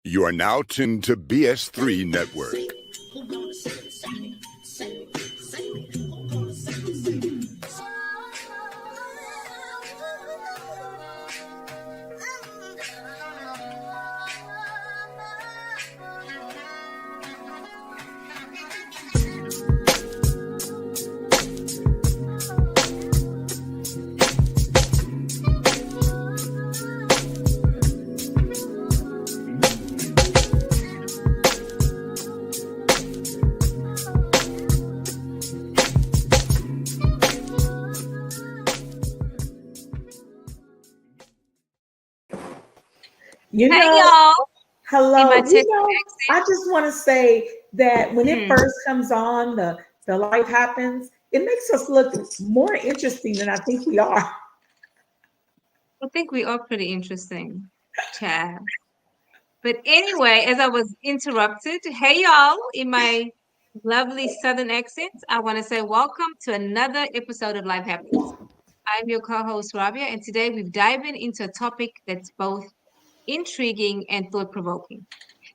You are now tuned to BS3 Network. You Hey know, y'all, in hello. my Texas I accent. just want to say that when it Hmm. first comes on, the life happens. It makes us look more interesting than I think we are. I think we are pretty interesting, Chad. But anyway, as I was interrupted, hey y'all, in my lovely Southern accent, I want to say welcome to another episode of Life Happens. I'm your co-host Rabia, and today we've diving into a topic that's both intriguing and thought-provoking.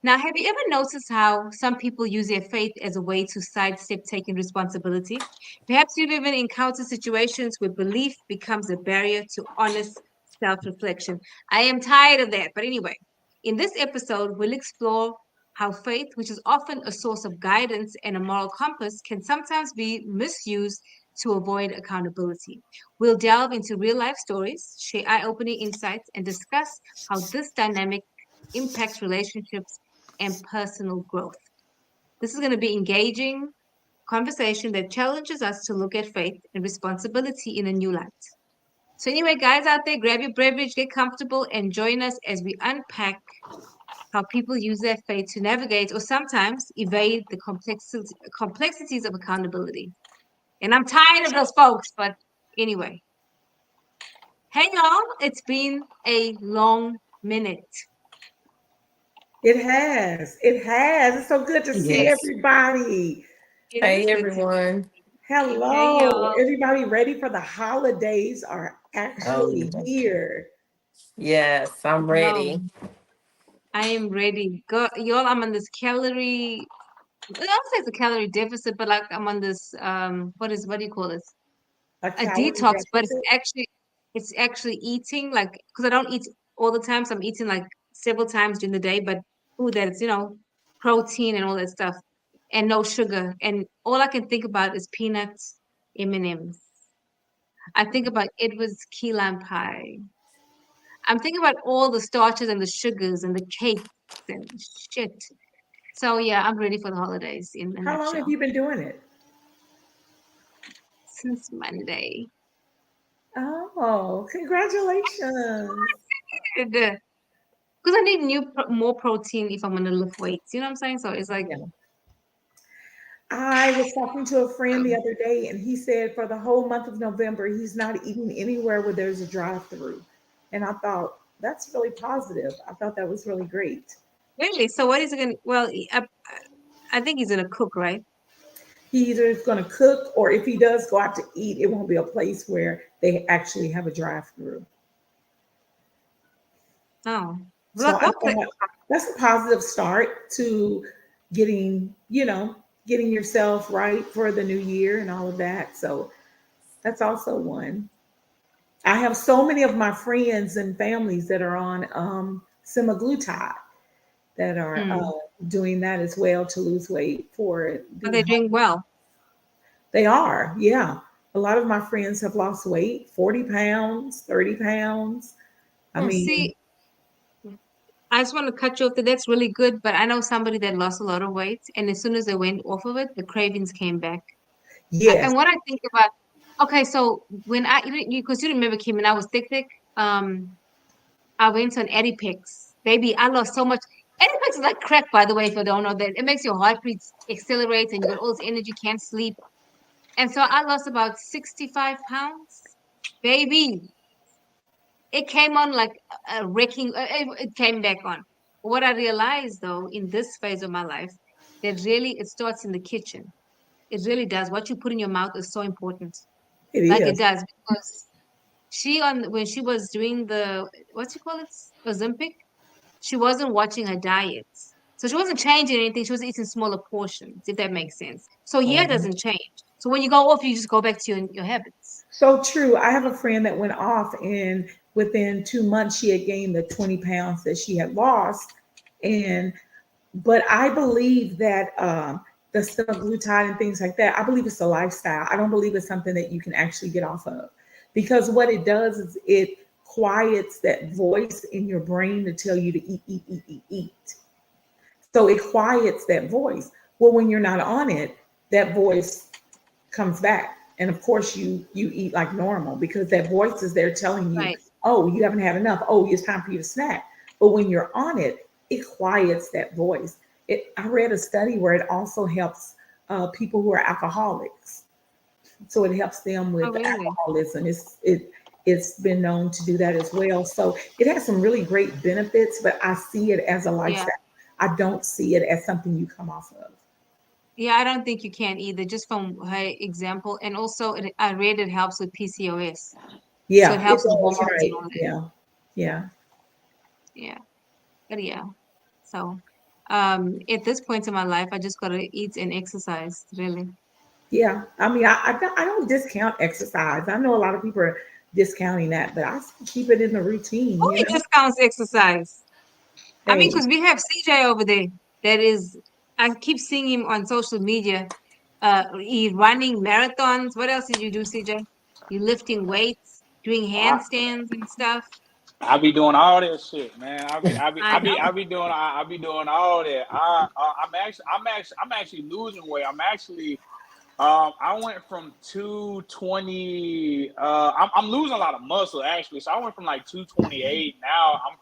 Now, have you ever noticed how some people use their faith as a way to sidestep taking responsibility? Perhaps you've even encountered situations where belief becomes a barrier to honest self reflection. I am tired of that. But anyway, in this episode, we'll explore how faith, which is often a source of guidance and a moral compass, can sometimes be misused to avoid accountability. We'll delve into real life stories, share eye opening insights, and discuss how this dynamic impacts relationships and personal growth. This is going to be engaging conversation that challenges us to look at faith and responsibility in a new light. So anyway, guys out there, grab your beverage, get comfortable, and join us as we unpack how people use their faith to navigate or sometimes evade the complexities of accountability. And I'm tired of those folks, but anyway. Hey y'all, it's been a long minute. It has. It has. It's so good to see Yes. everybody. It Hey is good to everyone. hey Hello. y'all. Everybody ready for the holidays are Oh actually yeah. here. Yes, I'm No, ready. I am ready. Go, y'all, I'm on this calorie. I don't say it's a calorie deficit, but like I'm on this what do you call this? A A calorie detox, but deficit. it's actually eating like because I don't eat all the time, so I'm eating like several times during the day, but food that it's protein and all that stuff, and no sugar, and all I can think about is peanuts, M&Ms. I think about Edward's key lime pie. I'm thinking about all the starches and the sugars and the cakes and shit. So yeah, I'm ready for the holidays in a How long have nutshell. you been doing it? Since Monday. Oh, congratulations. Because I need more protein if I'm gonna lift weights. You know what I'm saying? So it's like, Yeah. I was talking to a friend the other day, and he said for the whole month of November, he's not eating anywhere where there's a drive-through. And I thought that's really positive. I thought that was really great. really. So what is it gonna? Well, I think he's gonna cook, right? He either is going to cook, or if he does go out to eat, it won't be a place where they actually have a drive-through. Oh, So like I what place? thought that's a positive start to getting, getting yourself right for the new year and all of that. So that's also one. I have so many of my friends and families that are on semaglutide that are Hmm. doing that as well to lose weight for Are the. they doing well? They are, yeah. A lot of my friends have lost weight, 40 pounds, 30 pounds. I mean, See, I just want to cut you off there. That's really good, but I know somebody that lost a lot of weight, and as soon as they went off of it, the cravings came back. yes, And what I think about, okay, so when because you remember Kim and I was thick, um, I went on Edipix. Baby, I lost so much. Edipix is like crack, by the way, if you don't know that. It makes your heartbeat accelerate and you got all this energy, can't sleep. And so I lost about 65 pounds. Baby, it came on like a wrecking, it came back on. What I realized though, in this phase of my life, that really it starts in the kitchen. It really does. What you put in your mouth is so important. it Like it is. does because when she was doing the what you call it, Ozempic. she wasn't watching her diets. So she wasn't changing anything. She was eating smaller portions, if that makes sense. So yeah, it Mhm. doesn't change. So when you go off, you just go back to your habits. So true. I have a friend that went off, and within 2 months, she had gained the 20 pounds that she had lost. And but I believe that the semaglutide and things like that, I believe it's a lifestyle. I don't believe it's something that you can actually get off of, because what it does is it quiets that voice in your brain to tell you to eat, eat, eat, eat, eat. So it quiets that voice. Well, when you're not on it, that voice comes back, and of course you eat like normal, because that voice is there telling you, Right. oh, you haven't had enough, oh, it's time for you to snack. But when you're on it, it quiets that voice. I read a study where it also helps people who are alcoholics, so it helps them Oh, with really? alcoholism. It's been known to do that as well. So it has some really great benefits, but I see it as a Yeah. lifestyle. I don't see it as something you come off of. Yeah, I don't think you can either, just from her example. And also, I read it helps with PCOS. So it Yeah, it helps with does, hormones and right. all that. Yeah. Yeah. Yeah. But yeah. So at this point in my life, I just gotta eat and exercise, really. Yeah, I mean, I don't discount exercise. I know a lot of people are discounting that, but I still keep it in the routine. Who discounts exercise? I mean, Hey, because we have CJ over there that is, I keep seeing him on social media. He running marathons. What else did you do, CJ? You lifting weights, doing I handstands and stuff. I be doing all that shit, man. I be I be I I be know. I be doing I be doing all that. I'm actually losing weight. I went from 220. I'm losing a lot of muscle actually. So I went from like 228. Now I'm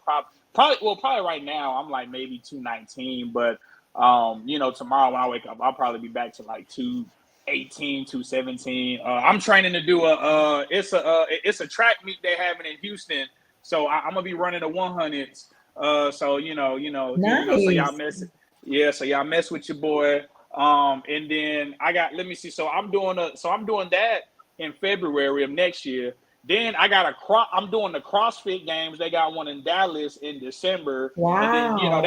probably right now I'm like maybe 219. But tomorrow when I wake up, I'll probably be back to like 218, 217. I'm training to do it's a track meet they're having in Houston. So I'm gonna be running the 100s. So so y'all nice. mess, yeah. So y'all mess with your boy. And then let me see. So I'm doing that in February of next year. Then I'm doing the CrossFit Games. They got one in Dallas in December, and then Wow.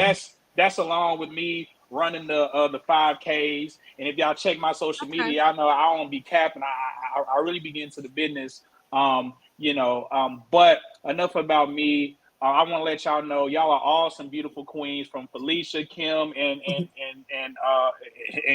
that's along with me running the 5Ks. And if y'all check my social Okay. media, I know I don't be capping. I really be getting to the business. But enough about me. I want to let y'all know y'all are awesome, beautiful queens, from Felicia, Kim, and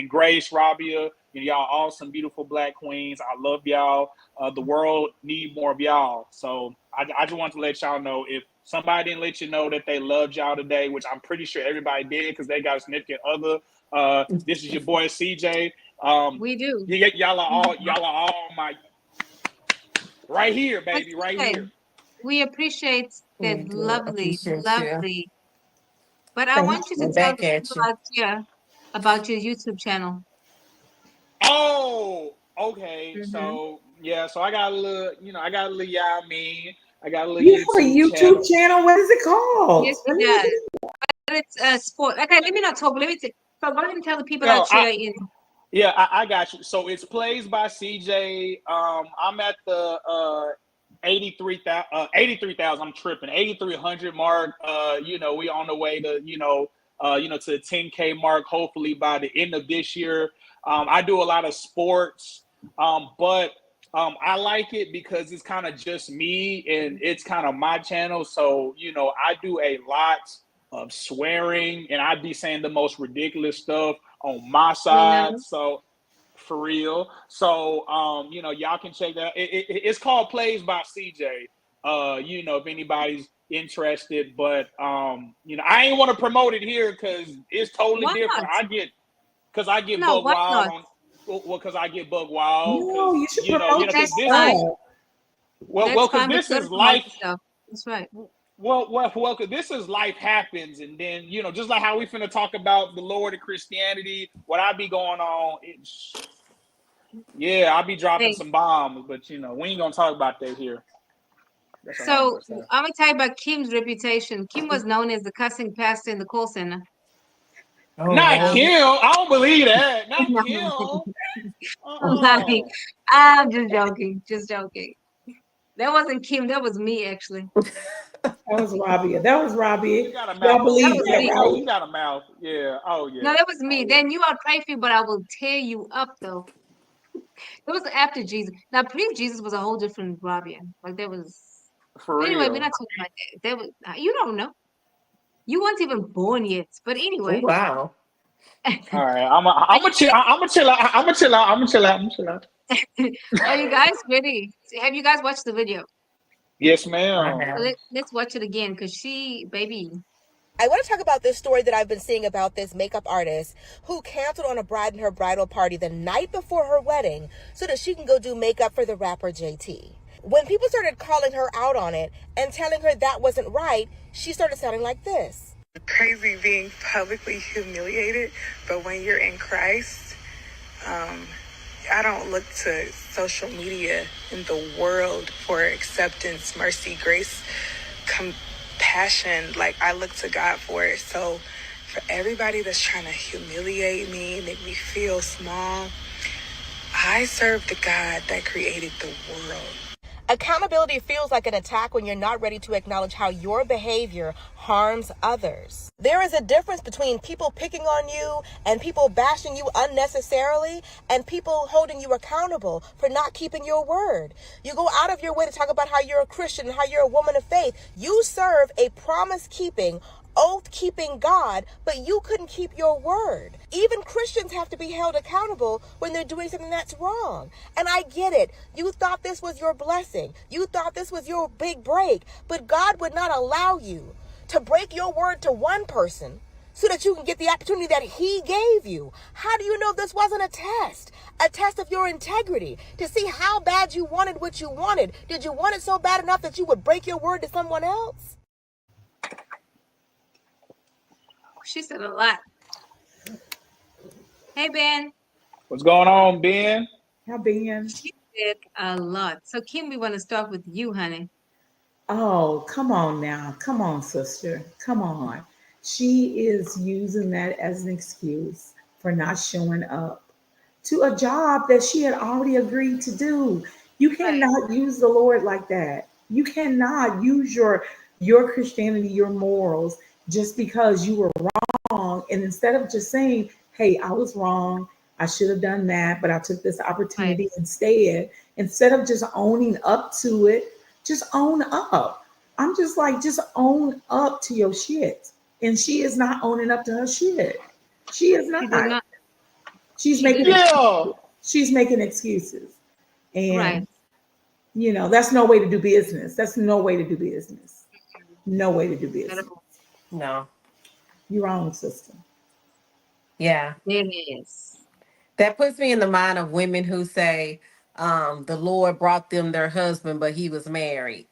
Grace, Rabia. Y'all awesome, beautiful black queens. I love y'all. The world need more of y'all. So I just want to let y'all know, if somebody didn't let you know that they loved y'all today, which I'm pretty sure everybody did because they got a significant other. This is your boy CJ. We do. Y'all are all my right here, But baby, right CJ, here. we appreciate We that do lovely, appreciate you. lovely. But I Thank want you to And you. tell the back at people you. out here about your YouTube channel. Oh, okay. Mm-hmm. So yeah, so I got a little Yami. I got a little You have a YouTube YouTube channel. channel? What is it called? Yes, he does. But it's a sport. Okay, let me not talk. Let me so go ahead and tell the people No, out here in. yeah, I got you. So it's plays by CJ. I'm at the 83,000. I'm tripping. 8,300 mark. We on the way to to the 10K mark. Hopefully by the end of this year. I do a lot of sports, but I like it because it's kind of just me and it's kind of my channel. So I do a lot of swearing and I be saying the most ridiculous stuff on my We side. know. So for real. So y'all can check that. It's called Plays by CJ. If anybody's interested, but I ain't want to promote it here because it's totally Why different. not? I get No, bug why wild not? on because I get bug wild No, because you should promote your That's because this fine. stuff. That's because fine, but this you gotta is promote life. yourself. That's right. Because this is life happens, and then just like how we finna talk about the Lord of Christianity, what I be going on, yeah, I'll be dropping Hey, some bombs, but we ain't gonna talk about that here. That's all I'm so gonna say. I'm gonna tell you about Kim's reputation. Kim was known as the cussing pastor in the call center. Oh Not Um, Kim. I don't believe that. Not I'm Kim. lying. Uh-uh. I'm just joking. Just joking. That wasn't Kim. That was me, actually. That was Rabia. That was Rabia. You got a Y'all mouth. believe was that, me. Oh, right? you got a mouth. Yeah. Oh, yeah. No, that was me. Oh, yeah. Then you I'll pray for you, but I will tear you up though. It was after Jesus. Now, pre-Jesus was a whole different Rabia. Like there was. For Anyway, we're real. not talking about that. There was. You don't know. You weren't even born yet. But Oh, anyway. wow. All right. I'm gonna chill. I'm gonna chill out. I'm gonna chill out. I'm gonna chill out. I'm gonna chill out. Are you guys ready? Have you guys watched the video? Yes, I ma'am. have. Let's watch it again because baby. I want to talk about this story that I've been seeing about this makeup artist who canceled on a bride and her bridal party the night before her wedding so that she can go do makeup for the rapper JT. When people started calling her out on it and telling her that wasn't right, she started sounding like this. Crazy being publicly humiliated, but when you're in Christ, I don't look to social media in the world for acceptance, mercy, grace, compassion. Like, I look to God for it. So for everybody that's trying to humiliate me, make me feel small, I serve the God that created the world. Accountability feels like an attack when you're not ready to acknowledge how your behavior harms others. There is a difference between people picking on you and people bashing you unnecessarily and people holding you accountable for not keeping your word. You go out of your way to talk about how you're a Christian and how you're a woman of faith. You serve a promise-keeping, oath-keeping God, but you couldn't keep your word. Even Christians have to be held accountable when they're doing something that's wrong. And I get it. You thought this was your blessing. You thought this was your big break. But God would not allow you to break your word to one person so that you can get the opportunity that he gave you. How do you know this wasn't a test? A test of your integrity to see how bad you wanted what you wanted. Did you want it so bad enough that you would break your word to someone else? She said a lot. Hey Ben. What's going on, Ben? How being? She said a lot. So Kim, we want to start with you, honey. Oh, come on now. Come on, sister. Come on. She is using that as an excuse for not showing up to a job that she had already agreed to do. You cannot use the Lord like that. You cannot use your Christianity, your morals, just because you were wrong. And instead of just saying, hey, I was wrong, I should have done that, but I took this opportunity instead of just owning up to it, just own up. I'm just like, just own up to your shit. And she is not owning up to her shit. She is She did not. not. She's She making didn't. Yeah. she's making excuses. And Right. that's no way to do business. That's no way to do business. No way to do business. No. You're wrong, sister. Yeah. It is. That puts me in the mind of women who say, the Lord brought them their husband, but he was married.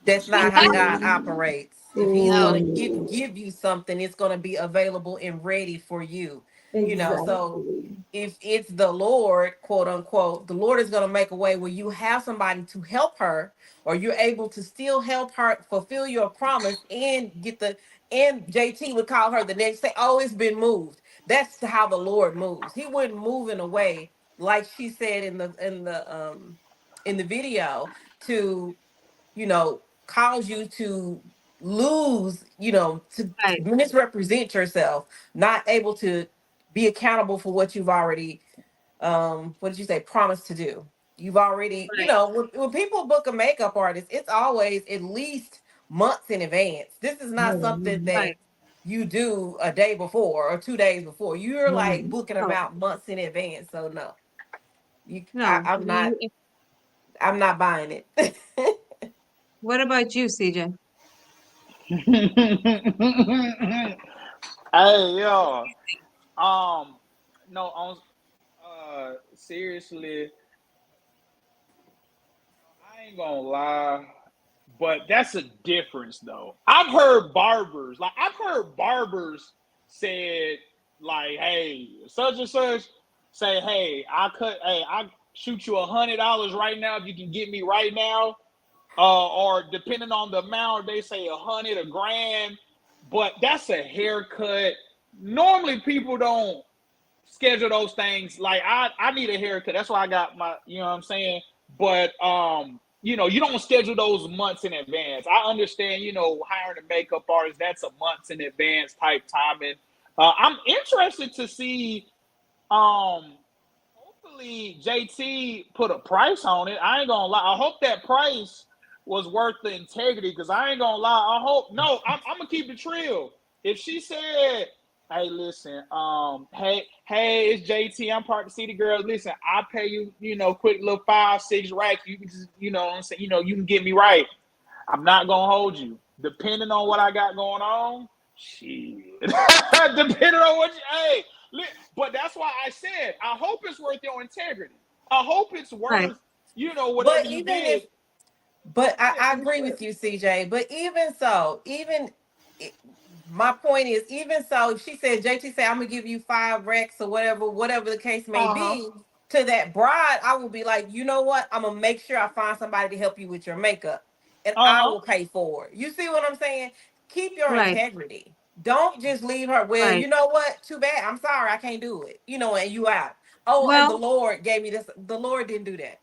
That's not how God operates. If he's No. going to Ooh, give you something, it's going to be available and ready for you. So exactly. if it's the Lord, quote unquote, the Lord is going to make a way where you have somebody to help her, or you're able to still help her fulfill your promise and and JT would call her the next day, oh, it's been moved. That's how the Lord moves. He wouldn't move in a way like she said in the video to, cause you to lose, to Right. misrepresent yourself, not able to be accountable for what you've already, what did you say, promised to do. You've already, Right. when people book a makeup artist, it's always at least months in advance. This is not something that Right. you do a day before or 2 days before. You're like Right. booking them No. out months in advance. So no, No. I'm not buying it. What about you, CJ? Hey, yo. No, on seriously, I ain't gonna lie, but that's a difference though. I've heard barbers said like, hey, such and such, say, hey, I shoot you $100 right now if you can get me right now. Or depending on the amount, they say 100, a grand, but that's a haircut. Normally people don't schedule those things. Like I need a haircut. That's why I got my, you know what I'm saying? But you don't schedule those months in advance. I understand, hiring a makeup artist, that's a months in advance type timing. I'm interested to see, hopefully JT put a price on it. I ain't gonna lie. I hope that price was worth the integrity, because I ain't gonna lie. I'm gonna keep it real. If she said, hey, listen, hey, it's JT. I'm part of the City Girls. Listen, I pay you, quick little 5-6 racks. You can just, what I'm saying, you can get me right. I'm not gonna hold you. Depending on what I got going on, shit. Depending on what but that's why I said, I hope it's worth your integrity. I hope it's worth, whatever But you even did. but I agree with you, CJ. But even so, my point is, even so, if she said, JT said, I'm gonna give you 5 racks or whatever the case may be, to that bride, I will be like, you know what? I'm gonna make sure I find somebody to help you with your makeup, and I will pay for it. You see what I'm saying? Keep your Right. integrity. Don't just leave her. Well, Right. you know what? Too bad. I'm sorry, I can't do it. And you out. Oh, and the Well, Lord gave me this. The Lord didn't do that.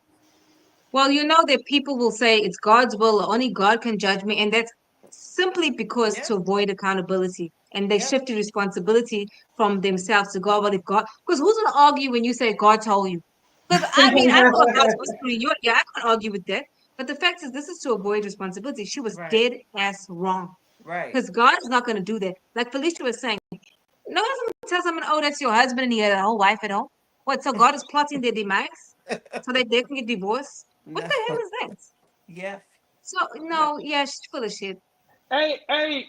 well, that people will say it's God's will, or only God can judge me, and that's simply because Yeah. to avoid accountability, and they Yeah. shifted responsibility from themselves to God. Well, if God, because who's going to argue when you say God told you? Because I mean, I know what God's whispering. Yeah, I can't argue with that. But the fact is, this is to avoid responsibility. She was Right. dead ass wrong, Right. because God is not going to do that. Like Felicia was saying, no one's going to tell someone, "Oh, that's your husband, and he had a whole wife at home." What? So God is plotting their demise so that they can get divorced? What No. the hell is that? Yeah. So No. no, yeah, she's full of shit. Hey, and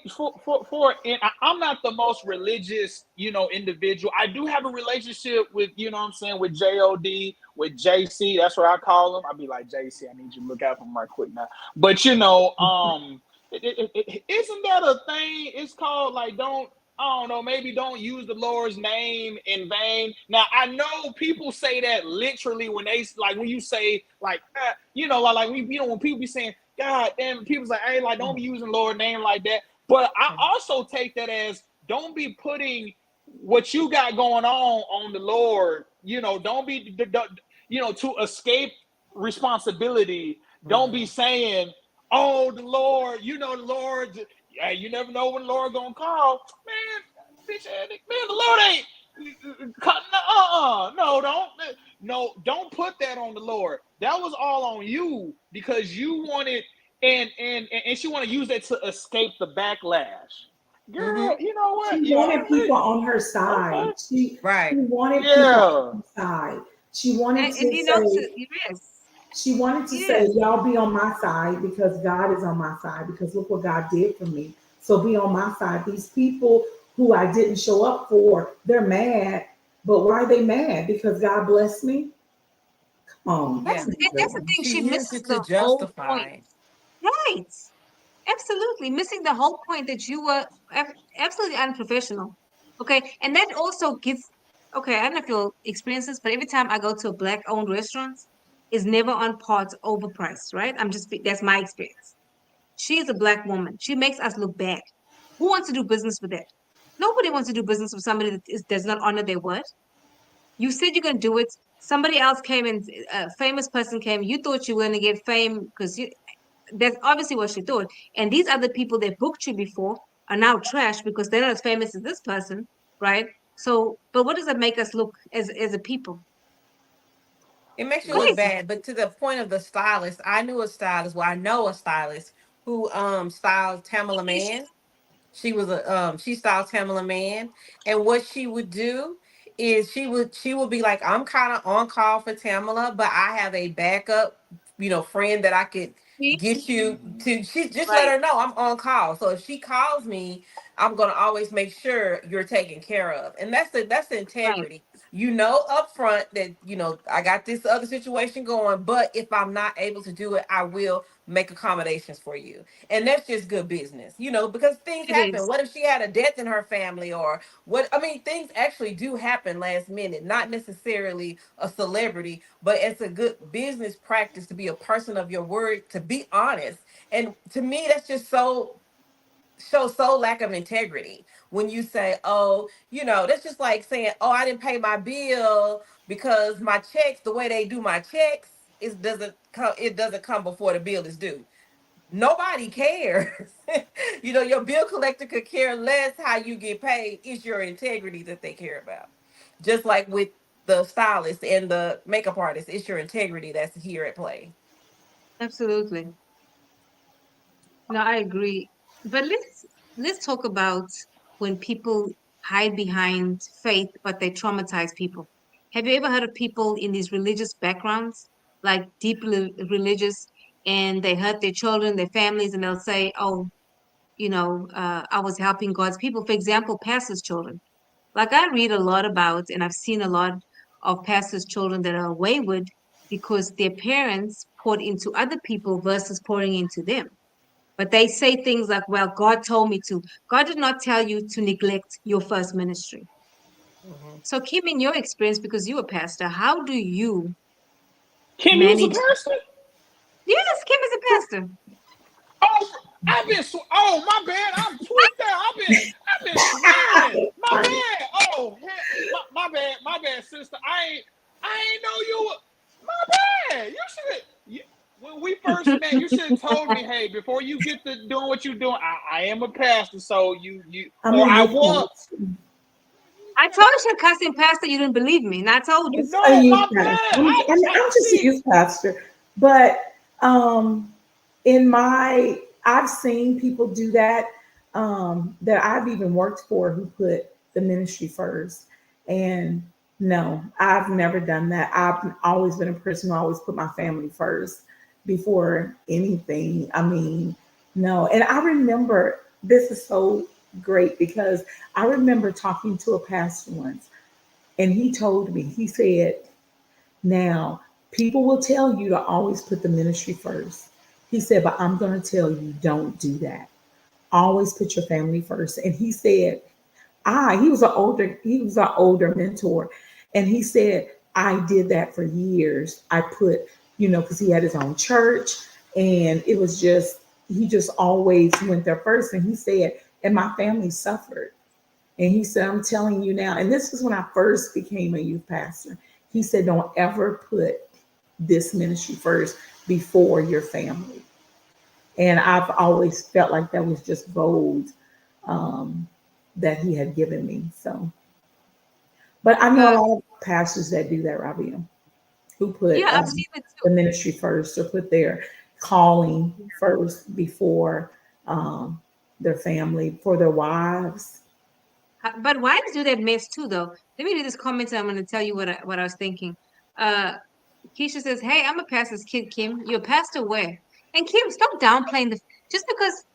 I'm not the most religious, individual. I do have a relationship with, what I'm saying, with JOD, with JC. That's what I call him. I'll be like, JC, I need you to look out for him right quick now. But isn't that a thing? It's called like, I don't know, maybe don't use the Lord's name in vain. Now I know people say that literally when when you say like, when people be saying, God damn, people's like, hey, like, don't be using Lord name like that. But I also take that as, don't be putting what you got going on the Lord. Don't be, to escape responsibility. Don't be saying, oh, the Lord, the Lord. Yeah, you never know when the Lord gonna call. Man, bitch, man, the Lord ain't. Don't put that on the Lord. That was all on you, because you wanted, and she want to use that to escape the backlash. Girl, you know what? She Yeah, wanted people on her side. okay. She Right. wanted people Yeah. on her side. She wanted And to say, yes, she wanted to say, yes. y'all be on my side because God is on my side, because look what God did for me. So be on my side. These people who I didn't show up for, they're mad. But why are they mad? Because God blessed me? Come on. Yeah. That's the thing. She She used misses it to the whole justify point. it. Right. Absolutely. Missing the whole point that you were absolutely unprofessional. Okay. And that also gives, okay, I don't know if you'll experience this, but every time I go to a black owned restaurant, is never on par, it's overpriced, right? That's my experience. She is a black woman. She makes us look bad. Who wants to do business with that? Nobody wants to do business with somebody that does not honor their word. You said you're going to do it. Somebody else came and a famous person came. You thought you were going to get fame because that's obviously what she thought. And these other people that booked you before are now trash because they're not as famous as this person, right? So, but what does that make us look as a people? It makes you look Crazy. bad. But to the point of the stylist, I knew a stylist. Well, I know a stylist who styled Tamala Man. She styled Tamala Man, and what she would do is she would be like, I'm kind of on call for Tamala, but I have a backup, friend that I could See? get you to. She just let Right, her know I'm on call. So if she calls me, I'm gonna always make sure you're taken care of, and that's the right. integrity. Up front that I got this other situation going, but if I'm not able to do it, I will make accommodations for you. And that's just good business, because things It happen. is. What if she had a death in her family, or what? I mean, things actually do happen last minute, not necessarily a celebrity, but it's a good business practice to be a person of your word, to be honest. And to me, that's just shows so lack of integrity when you say, oh, that's just like saying, oh, I didn't pay my bill because my checks, the way they do my checks, is doesn't it doesn't come before the bill is due. Nobody cares. Your bill collector could care less how you get paid. It's your integrity that they care about. Just like with the stylist and the makeup artist, it's your integrity that's here at play. Absolutely. No, I agree. But let's talk about when people hide behind faith, but they traumatize people. Have you ever heard of people in these religious backgrounds, like deeply religious, and they hurt their children, their families, and they'll say, "Oh, I was helping God's people." For example, pastors' children. Like I read a lot about, and I've seen a lot of pastors' children that are wayward because their parents poured into other people versus pouring into them. But they say things like, well, God told me to. God did not tell you to neglect your first ministry. So, Kim, in your experience, because you're a pastor, how do you Kim, you was a manage? pastor? Yes, Kim is a pastor. Oh, oh, my bad. I'm tweaked out. I've been swearing. My bad. Oh, my bad, sister. I ain't know you were. My bad. You should. When we first met, you should have told me, hey, before you get to doing what you're doing, I am a pastor, so I was. I told you, cousin pastor, you didn't believe me, and I told you. No, a youth my bad. pastor. I'm just a youth pastor, but I've seen people do that that I've even worked for who put the ministry first. And no, I've never done that. I've always been a person who always put my family first before anything. I mean, no. And I remember, this is so great because I remember talking to a pastor once, and he told me, he said, now people will tell you to always put the ministry first. He said, but I'm going to tell you, don't do that. Always put your family first. And he said, he was an older mentor. And he said, I did that for years. I put, because he had his own church, and it was he just always went there first. And he said, and my family suffered. And he said, I'm telling you now, and this was when I first became a youth pastor. He said, don't ever put this ministry first before your family. And I've always felt like that was just gold that he had given me. So, but I know a lot of pastors that do that, Rabia, who put the ministry first, or put their calling first before their family, for their wives. But wives do that mess too, though. Let me read this comment, and I'm going to tell you what I was thinking. Keisha says, hey, I'm a pastor's kid, Kim. You're a pastor where? And Kim, stop downplaying just because,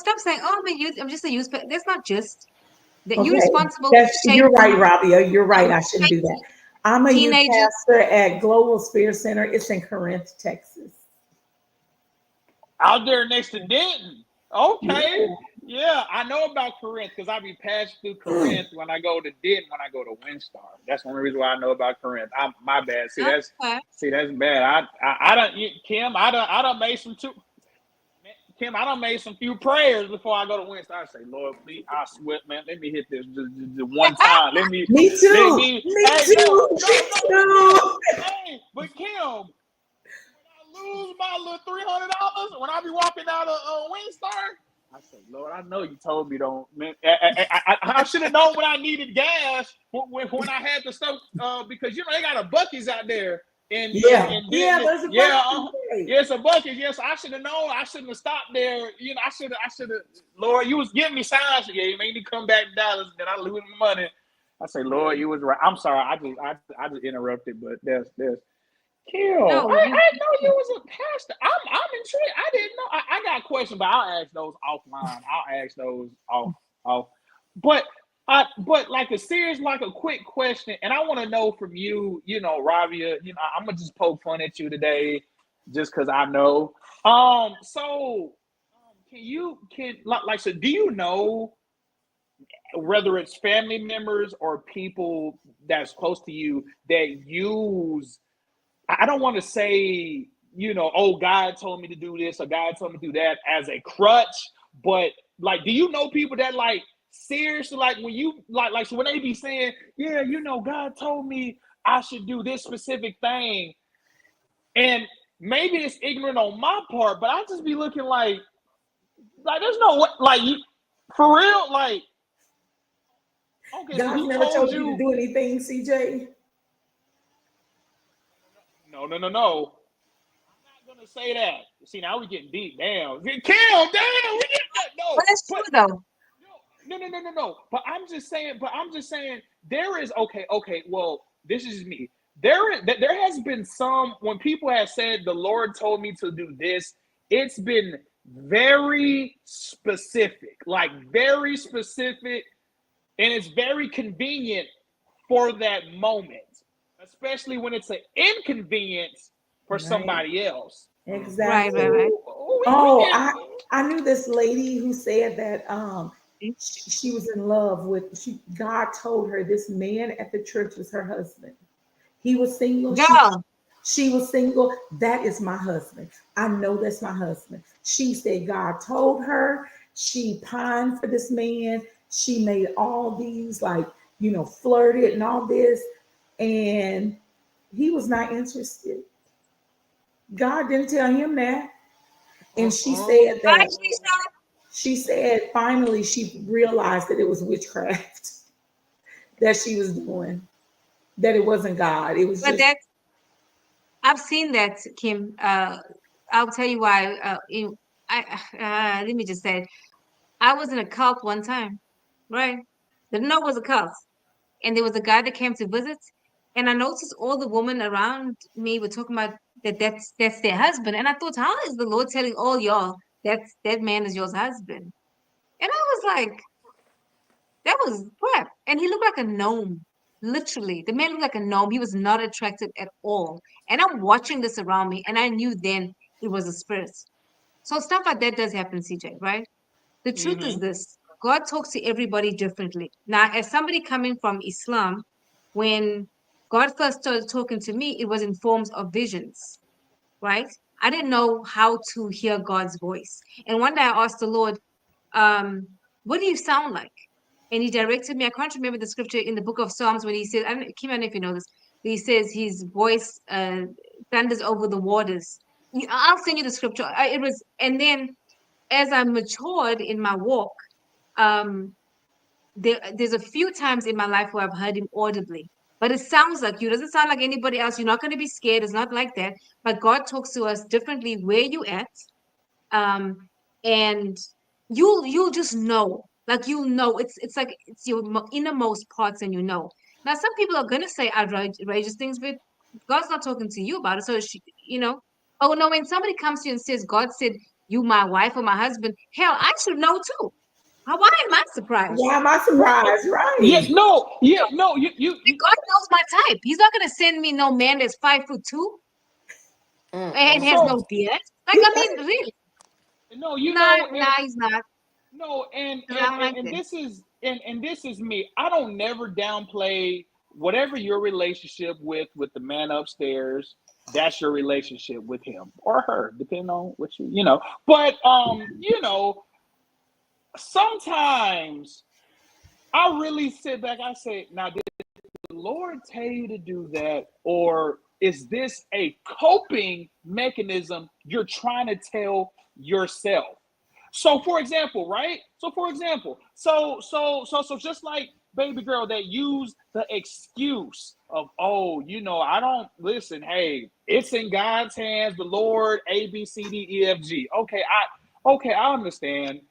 stop saying, oh, I'm just a youth pastor. That's not just that. Okay. You're responsible. You're right, Rabia. You're right. I shouldn't do that. I'm a youth pastor at Global Sphere Center. It's in Corinth, Texas. Out there next to Denton. Okay. Yeah, I know about Corinth because I be passing through Corinth when I go to Denton, when I go to WinStar. That's the only reason why I know about Corinth. My bad. That's bad. Kim, I done made some Kim, I done made some few prayers before I go to WinStar. I say, Lord, please, I swear, man, let me hit this just one time. Me too. Me too. Hey, but Kim, lose my little $300 when I be walking out of WinStar. I said, Lord, I know you told me don't. Man, I should have known when I needed gas when I had the stuff because they got a Buc-ee's out there. There's a Buc-ee's. It's a Buc-ee's. Yes, I should have known. I shouldn't have stopped there. I should have. Lord, you was giving me signs. Yeah, you made me come back to Dallas. Then I lose my money. I say, Lord, you was right. I'm sorry. I just interrupted, but there's. Kill. No, I know you was a pastor. I'm intrigued. I didn't know. I got a question, but I'll ask those offline. I'll ask those off. But like a serious, like a quick question, and I want to know from you, Rabia, I'm gonna just poke fun at you today, just because I know. So so do you know whether it's family members or people that's close to you that use, I don't want to say, oh, God told me to do this or God told me to do that as a crutch, but like, do you know people that like seriously, like when you like so when they be saying, yeah, God told me I should do this specific thing, and maybe it's ignorant on my part, but I just be looking like there's no way, like you, for real, like, okay, so God's he never told told you to you, do anything, CJ. no. I'm not gonna say that. See, now we getting deep. Damn, Kim, damn, we get that. No, But that's true but though. no. But I'm just saying. There is okay. Well, this is me. There has been some when people have said the Lord told me to do this. It's been very specific, and it's very convenient for that moment, especially when it's an inconvenience for Right. somebody else. Exactly. Right. I knew this lady who said that she was in love with God told her this man at the church was her husband. He was single. Girl, She was single. That is my husband. I know that's my husband. She said God told her. She pined for this man. She made all these flirted and all this, and he was not interested. God didn't tell him that. And she said right, that Keisha? she said finally she realized that it was witchcraft that she was doing, that it wasn't God. It was But just I've seen that, Kim. I'll tell you why. Let me just say, I was in a cult one time, right? Didn't know it was a cult, and there was a guy that came to visit, and I noticed all the women around me were talking about that's their husband, and I thought, how is the Lord telling all y'all that man is your husband? And I was like, that was crap. And he looked like a gnome. Literally. The man looked like a gnome. He was not attractive at all. And I'm watching this around me, and I knew then it was a spirit. So stuff like that does happen, CJ, right? The truth is this: God talks to everybody differently. Now, as somebody coming from Islam, when God first started talking to me, it was in forms of visions, right? I didn't know how to hear God's voice. And one day I asked the Lord, what do you sound like? And he directed me. I can't remember the scripture in the book of Psalms when he says, Kim, I don't know if you know this. He says his voice thunders over the waters. I'll send you the scripture. And then as I matured in my walk, there's a few times in my life where I've heard him audibly. But it sounds like you. It doesn't sound like anybody else. You're not going to be scared. It's not like that. But God talks to us differently where you at. And you'll just know. Like it's like it's your innermost parts, and you know. Now some people are gonna say outrageous things, but God's not talking to you about it. So oh no, when somebody comes to you and says, God said you my wife or my husband, hell, I should know too. Why am I surprised? why am I surprised? Right. You God knows my type. He's not gonna send me no man that's 5'2" and has So- no beard. Like, I mean, really? no, He's not. No, and I'm like that. this is me. I don't never downplay whatever your relationship with the man upstairs. That's your relationship with him or her, depending on what you know. But sometimes I really sit back. I say, now did the Lord tell you to do that, or is this a coping mechanism you're trying to tell yourself? So for example, right? So just like baby girl that used the excuse of, I don't listen, hey, it's in God's hands, the Lord, A, B, C, D, E, F, G. Okay, I understand.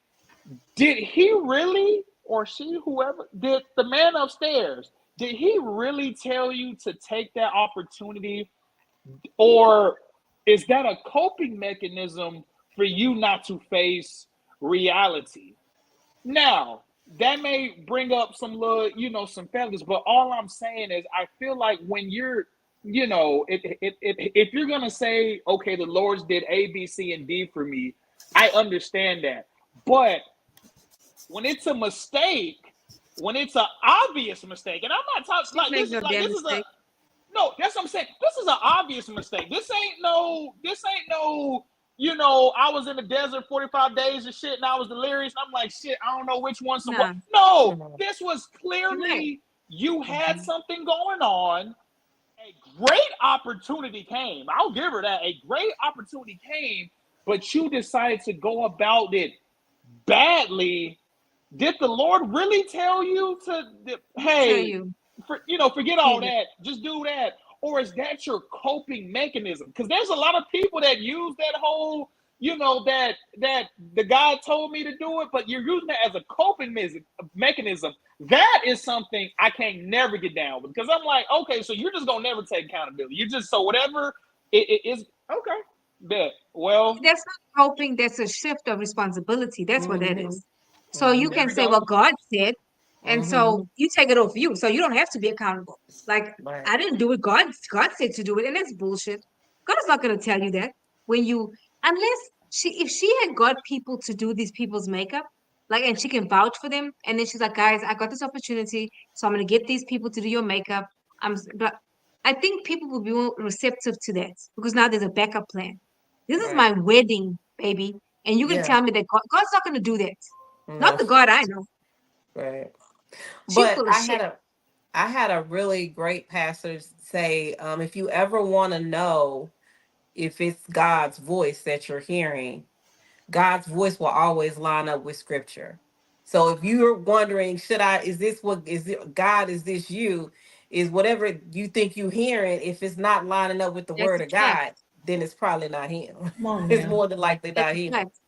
Did he really, or she, whoever, did the man upstairs, did he really tell you to take that opportunity? Or is that a coping mechanism for you not to face reality? Now, that may bring up some some feathers, but all I'm saying is I feel like when you're, if you're going to say, okay, the Lord's did A, B, C, and D for me, I understand that. But when it's a mistake, when it's an obvious mistake, and I'm not talking like this is a no, that's what I'm saying. This is an obvious mistake. This ain't no, I was in the desert 45 days and shit, and I was delirious. I'm like, shit, I don't know which one's the one. No, this was clearly you had something going on, A great opportunity came. I'll give her that. A great opportunity came, but you decided to go about it badly. Did the Lord really tell you to, Tell hey, you, forget all leave it. that, just do that? Or is that your coping mechanism? Because there's a lot of people that use that whole, that the God told me to do it, but you're using it as a coping mechanism. That is something I can't never get down with, because I'm like, okay, so you're just gonna never take accountability. You just, so whatever it is, okay, bet. Well, That's not coping. That's a shift of responsibility. That's what that Mhm. is. So you Mhm. there can we say, go. well, God said, and so Mhm. you take it off you. So you don't have to be accountable. Like, Right. I didn't do it. God said to do it, and that's bullshit. God is not going to tell you that when you, unless if she had got people to do these people's makeup, like, and she can vouch for them, and then she's like, guys, I got this opportunity, so I'm going to get these people to do your makeup. But I think people will be more receptive to that because now there's a backup plan. This is Right. my wedding, baby, and you're going to Yeah. tell me that God's not going to do that. Not No. the God I know. Right. She's But full of shit. I had a really great pastor say, if you ever want to know if it's God's voice that you're hearing, God's voice will always line up with scripture. So if you're wondering, is this what is it, God, is this you? Is whatever you think you hearing, if it's not lining up with the That's word a of fact. God, then it's probably not him. Come on It's now. more than likely That's not a him. fact.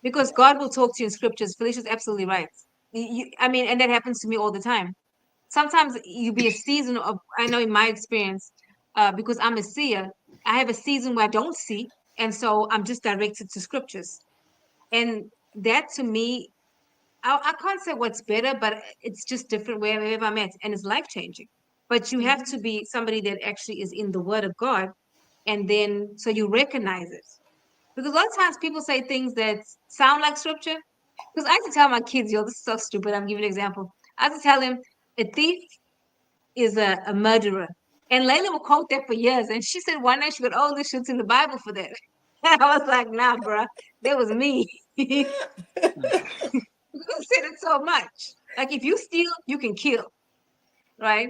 Because God will talk to you in scriptures. Felicia's absolutely right. I mean, and that happens to me all the time. Sometimes you be a season of, I know in my experience, because I'm a seer, I have a season where I don't see, and so I'm just directed to scriptures. And that to me, I can't say what's better, but it's just different wherever I'm at, and it's life changing. But you have to be somebody that actually is in the Word of God, and then so you recognize it. Because a lot of times people say things that sound like scripture. Because I used to tell my kids, yo, this is so stupid. I'm giving an example. I used to tell them a thief is a murderer. And Layla would quote that for years. And she said one day she goes, oh, this shit's in the Bible for that. And I was like, nah, bruh, that was me. Because said it so much. Like if you steal, you can kill, right?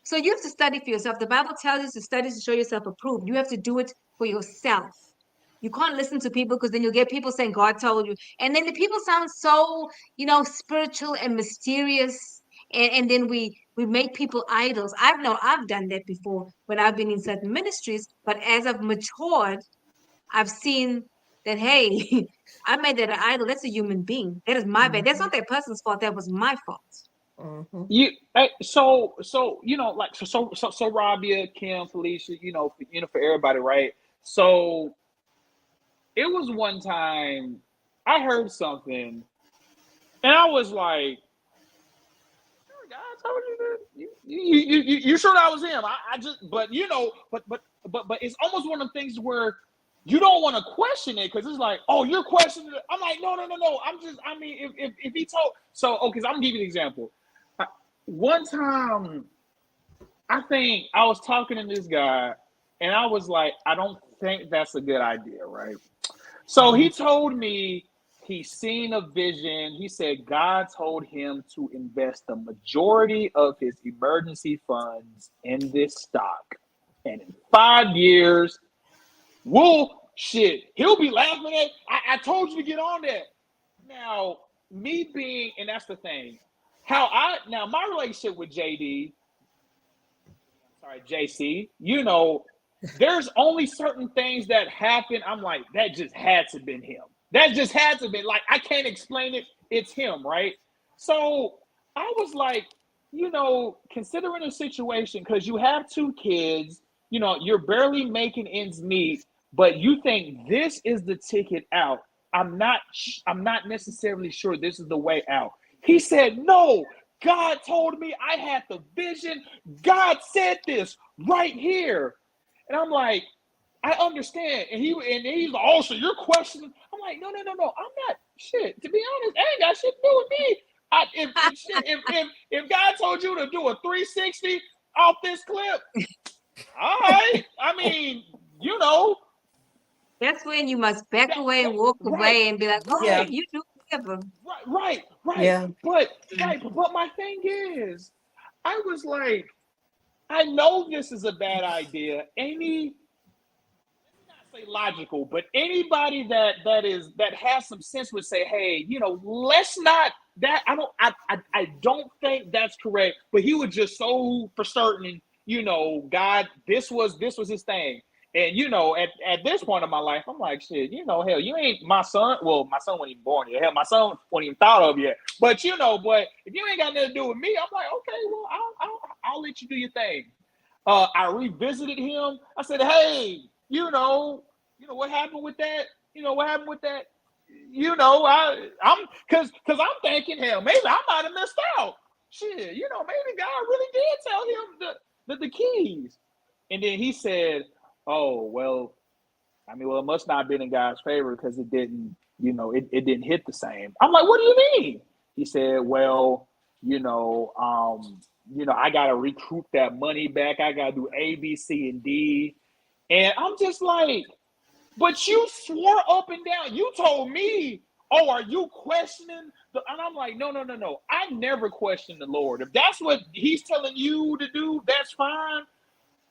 So you have to study for yourself. The Bible tells you to study to show yourself approved. You have to do it for yourself. You can't listen to people because then you'll get people saying God told you. And then the people sound so, spiritual and mysterious. And then we make people idols. I've done that before when I've been in certain ministries, but as I've matured, I've seen that, hey, I made that an idol. That's a human being. That is my bad. That's not that person's fault. That was my fault. Mhm. So Rabia, Kim, Felicia, for everybody, right? So it was one time I heard something, and I was like, God told you that? You sure that was him? I just, but it's almost one of the things where you don't want to question it, because it's like, oh, you're questioning it. I'm like, no. I mean, if he told, so, okay, so I'm gonna give you an example. One time, I think I was talking to this guy, and I was like, I don't think that's a good idea, right? So he told me he's seen a vision. He said God told him to invest the majority of his emergency funds in this stock. And in 5 years, he'll be laughing at, I told you to get on that. Now, and that's the thing. My relationship with JC, there's only certain things that happen. I'm like, that just had to have been him. That just had to be, like, I can't explain it. It's him, right? So I was like, considering a situation, because you have 2 kids, you're barely making ends meet, but you think this is the ticket out. I'm not necessarily sure this is the way out. He said, no, God told me, I had the vision. God said this right here. And I'm like, I understand. And he's like, oh, so you're questioning. I'm like, no. I'm not, shit. To be honest, that ain't got shit to do with me. If God told you to do a 360 off this clip, all right. I mean, That's when you must back away and walk right, away and be like, Yeah. okay, you do whatever. right. Yeah. But my thing is, I was like, I know this is a bad idea. Let's not say logical, but anybody that has some sense would say, hey, let's not that I don't think that's correct. But he was just so for certain, God, this was his thing. And at this point in my life, I'm like, shit, hell, you ain't my son. Well, my son wasn't even born yet. Hell, my son wasn't even thought of yet. But but if you ain't got nothing to do with me, I'm like, okay, well, I'll let you do your thing. I revisited him. I said, hey, what happened with that? What happened with that? I'm because I'm thinking, hell, maybe I might have missed out. Shit, maybe God really did tell him the keys. And then he said, oh, well, it must not have been in God's favor because it didn't, it didn't hit the same. I'm like, what do you mean? He said, well, I got to recoup that money back. I got to do A, B, C, and D. And I'm just like, but you swore up and down. You told me, oh, are you questioning? And I'm like, no. I never question the Lord. If that's what he's telling you to do, that's fine.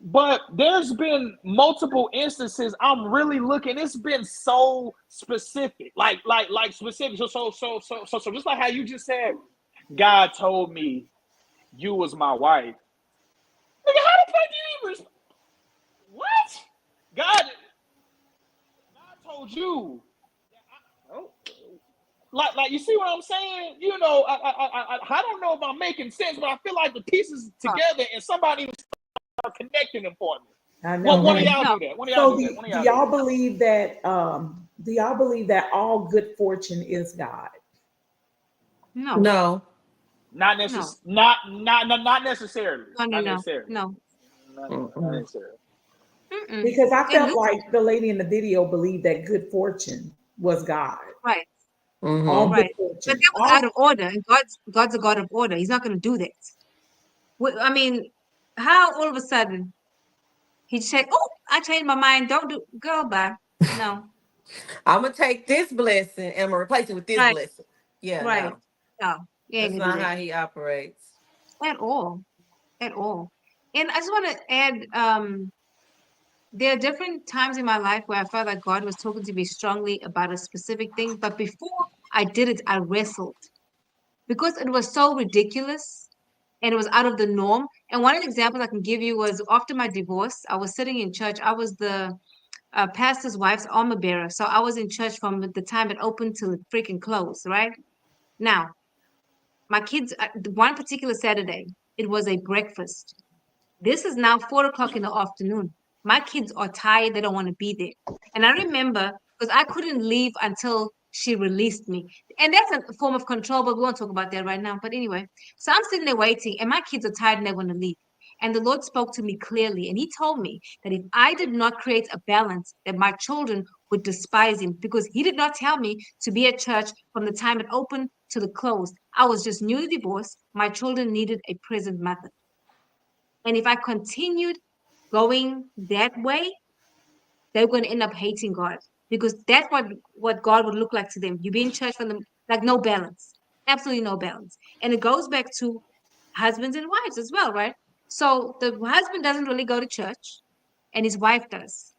But there's been multiple instances I'm really looking. It's been so specific, like specific. So just like how you just said, God told me you was my wife. Nigga, how the fuck do you even? What? God told you. Like you see what I'm saying? I don't know if I'm making sense, but I feel like the pieces together and somebody are connecting them for me. I know. One of Right? y'all do that. One of y'all So do that. One of do y'all y'all do that. believe that? Do y'all believe that all good fortune is God? No. No. Not necessarily. Not necessarily. No. Not necessarily. No. Not necessarily. Mm-mm. Because I In felt this, like the lady in the video believed that good fortune was God. right, All Mm-hmm. good right. But fortune. that was out of order, and God's a God of order. He's not going to do that. I mean, how all of a sudden he said, "Oh, I changed my mind. Don't do, girl, bye." No, I'm gonna take this blessing and I'm gonna replace it with this right, blessing. Yeah, right. no. No, you ain't That's gonna do not that how he operates. at all, at all. And I just want to add, there are different times in my life where I felt like God was talking to me strongly about a specific thing, but before I did it, I wrestled because it was so ridiculous and it was out of the norm. And one of the examples I can give you was after my divorce, I was sitting in church. I was the pastor's wife's armor bearer. So I was in church from the time it opened till it freaking closed, right? Now, my kids, one particular Saturday, it was a breakfast. This is now 4 o'clock in the afternoon. My kids are tired. They don't want to be there. And I remember because I couldn't leave until she released me. And that's a form of control, but we won't talk about that right now. But anyway, so I'm sitting there waiting, and my kids are tired and they want to leave. And the Lord spoke to me clearly, and He told me that if I did not create a balance, that my children would despise Him because He did not tell me to be at church from the time it opened to the close. I was just newly divorced. My children needed a present mother. And if I continued going that way, they're going to end up hating God because that's what God would look like to them. You be in church from them, like no balance, absolutely no balance. And it goes back to husbands and wives as well, right? So the husband doesn't really go to church and his wife does.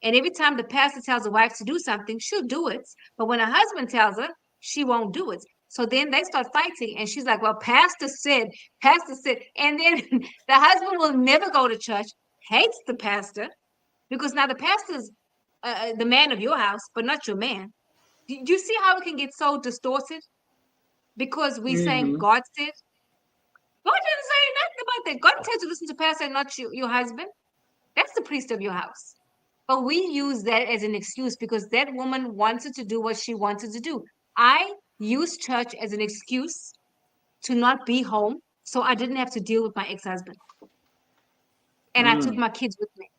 And every time the pastor tells the wife to do something, she'll do it. But when a husband tells her, she won't do it. So then they start fighting. And she's like, well, pastor said. And then the husband will never go to church, hates the pastor, because now the pastor's the man of your house, but not your man. Do you see how it can get so distorted? Because we saying Mm-hmm. God said. God didn't say nothing about that. God tells you to listen to pastor and not your husband. That's the priest of your house. But we use that as an excuse because that woman wanted to do what she wanted to do. I used church as an excuse to not be home so I didn't have to deal with my ex-husband. And I took my kids with me.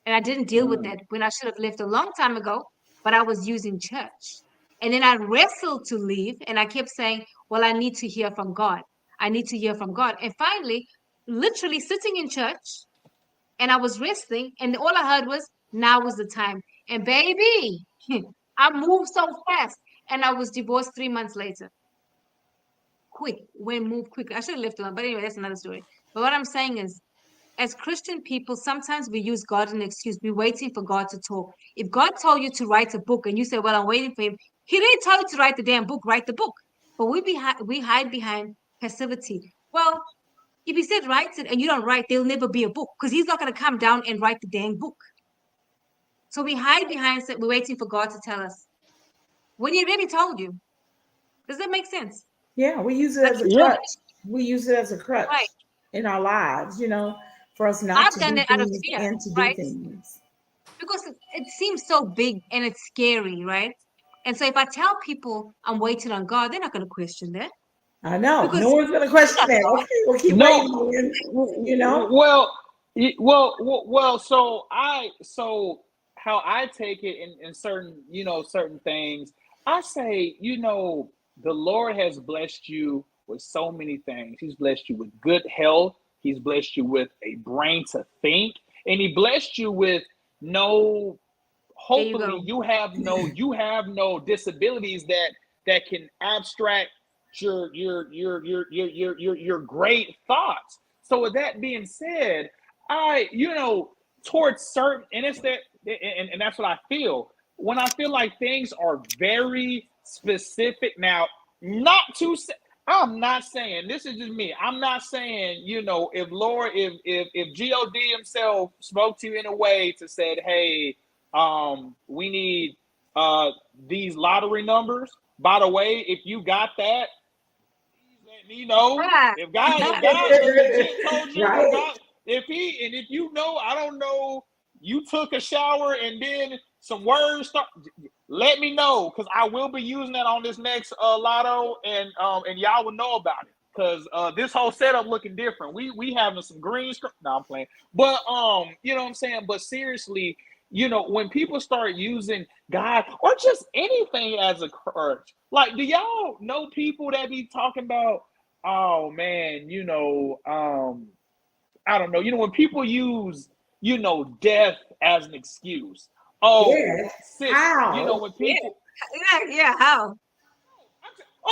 And I didn't deal with that when I should have left a long time ago, but I was using church. And then I wrestled to leave and I kept saying, well, I need to hear from God. I need to hear from God. And finally, literally sitting in church and I was wrestling and all I heard was, now was the time. And baby, I moved so fast and I was divorced 3 months later. Quick, moved quick. I should have left alone, but anyway, that's another story. But what I'm saying is as Christian people, sometimes we use God as an excuse. We're waiting for God to talk. If God told you to write a book and you say, well, I'm waiting for him, he didn't tell you to write the damn book, write the book. But we hide behind passivity. Well, if he said write it and you don't write, there'll never be a book because he's not going to come down and write the dang book. So we hide behind it. We're waiting for God to tell us when he already told you. Does that make sense? Yeah, we use it Like as a he told crutch. you. We use it as a crutch Right. in our lives, for us not I've to done do it out of things fear, and to do right? things. Because it seems so big and it's scary, right? And so if I tell people I'm waiting on God, they're not going to question that I know. because No one's going to you're question not that. God. Okay, we'll keep No, waiting. well. So how I take it in certain certain things, I say the Lord has blessed you with so many things. He's blessed you with good health. He's blessed you with a brain to think, and He blessed you with no. There you Hopefully, go. you have no disabilities that can abstract your great thoughts. So with that being said, I towards certain, and it's that, and that's what I feel when I feel like things are very specific. Now, not to say, I'm not saying, this is just me. I'm not saying, if God himself spoke to you in a way to said, hey, we need these lottery numbers. By the way, if you got that, let me know. Ah, If God legit told you, Right. if you know, I don't know, you took a shower and then some words start, let me know, because I will be using that on this next lotto, and y'all will know about it, because this whole setup looking different. We having some green screen. No, I'm playing, but you know what I'm saying. But seriously, when people start using God or just anything as a crutch, like, do y'all know people that be talking about, oh man, I don't know, when people use, death as an excuse. Oh, Yes. sis, How? when people, yeah. How?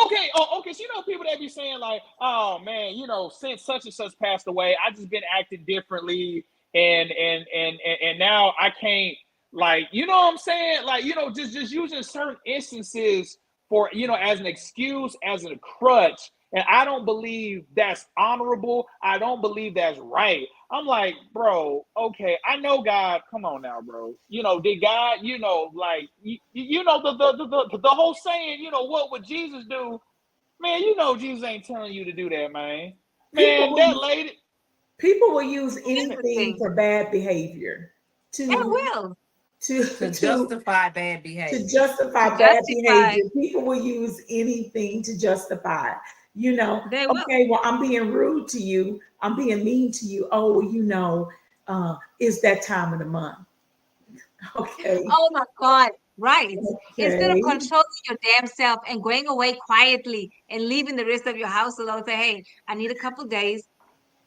okay. So people that be saying like, oh man, since such and such passed away, I just been acting differently, and now I can't, like, what I'm saying, like, just using certain instances for, as an excuse, as a crutch. And I don't believe that's honorable. I don't believe that's right. I'm like, bro, okay, I know God. Come on now, bro. Did God, like, the whole saying, what would Jesus do? Man, Jesus ain't telling you to do that, man. People Man, that will lady. people will use Here's the anything thing. for bad behavior They to will. to justify bad to behavior. justify To bad justify. behavior. People will use anything to justify. They will. Okay, well, I'm being rude to you. I'm being mean to you. Oh, it's that time of the month. Okay. Oh my God. Right. Instead of Okay. controlling your damn self and going away quietly and leaving the rest of your house alone, say, hey, I need a couple days,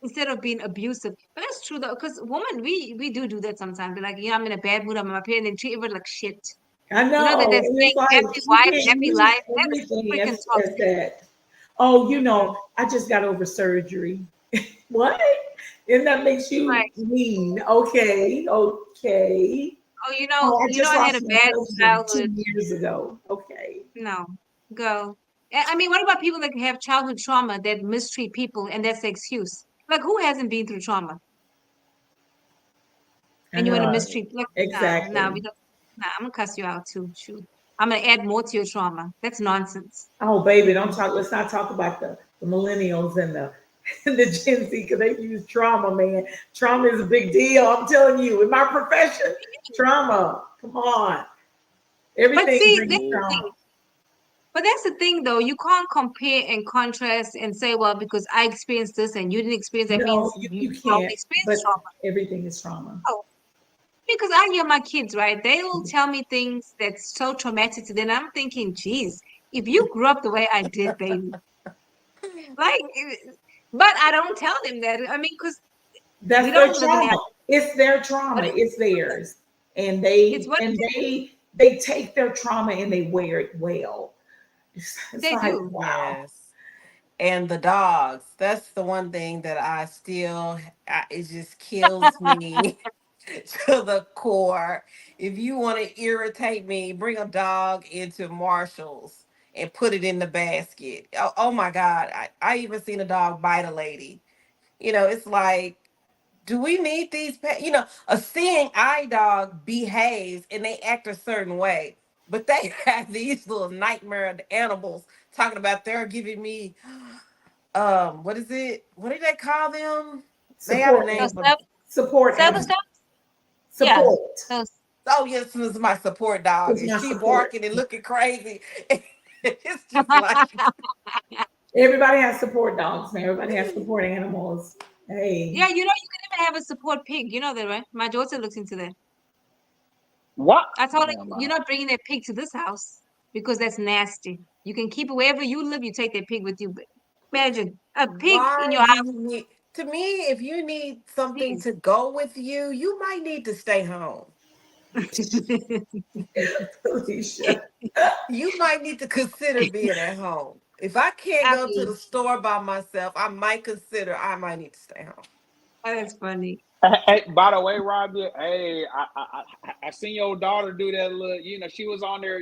instead of being abusive. But that's true though, because women, we do that sometimes. Be like, I'm in a bad mood, I'm in my period, and then treat everybody like shit. I That know. that's And saying it's like happy you wife, can't happy use life. That is everything freaking as toxic. that. Oh, Mm-mm. I just got over surgery. What? And that makes you Right. mean. Okay. Okay. Oh, Oh, I just I had lost a my bad husband childhood. 2 years ago. Okay. No, go. I mean, what about people that have childhood trauma that mistreat people and that's the excuse? Like, who hasn't been through trauma I and you want to know. mistreat? Like, no, we Exactly. don't. Nah, I'm gonna cuss you out too. Shoot, I'm gonna add more to your trauma. That's nonsense. Oh, baby, Mm-mm. let's not talk about the millennials and the and the Gen Z, because they use trauma, man. Trauma is a big deal. I'm telling you, in my profession, trauma. Come on. But Everything see, brings that's the trauma. thing. But that's the thing, though. You can't compare and contrast and say, well, because I experienced this and you didn't experience that No, means you you don't can't. experience But trauma. everything is trauma. Oh, because I hear my kids, right? They will tell me things that's so traumatic to them. I'm thinking, geez, if you grew up the way I did, baby, like, but I don't tell them that. I mean, because we That's their don't live in that. trauma. It's their But trauma. It's it, theirs. And it's they what and they take their trauma and they wear it well. It's they like, do. wow. Yes. And the dogs. That's the one thing that it just kills me to the core. If you want to irritate me, bring a dog into Marshall's and put it in the basket. Oh my God. I even seen a dog bite a lady. It's like, do we need these pets? A seeing eye dog behaves and they act a certain way, but they have these little nightmare animals talking about they're giving me what is it? What do they call them? They have a Support, name Those for. support service animal, dogs? Yeah. support. Those Oh yes, this is my support dog, It's and my she support. barking and looking crazy. It's just like, Everybody has support dogs now. Everybody has support animals. Hey, yeah, you can even have a support pig. You know that, right? My daughter looks into that. What? I told her, Never you're mind. not bringing that pig to this house because that's nasty. You can keep it wherever you live, you take that pig with you. But imagine a pig in why your do house, you need? To me, if you need something please. to go with you, you might need to stay home. Felicia. You might need to consider being at home. If I can't I go to mean, the store by myself, I might consider I might need to stay home. that's funny. Hey, by the way, Robbie, hey, I seen your daughter do that little, she was on there,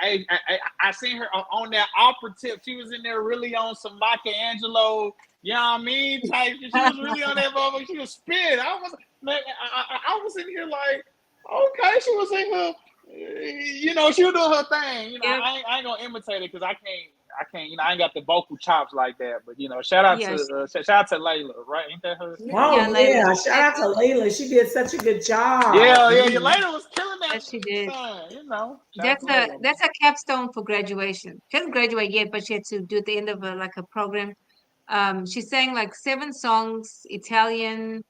I seen her on that opera tip. She was in there really on some Michelangelo, you know what I mean, type. She was really on that moment. She was spinning. I was in here like, okay, she was in here, she was doing her thing. Yep. I ain't gonna imitate it because I can't, I ain't got the vocal chops like that. But shout out Yeah, to Layla, right? Ain't that her? yeah, Oh Layla. yeah, shout out to Layla. She did such a good job. Yeah. Layla was killing that Yes, she did. son. Shout out That's to a Layla, man. that's a capstone for graduation. She hasn't graduated yet, but she had to do at the end of a program. She sang like 7 songs, Italian,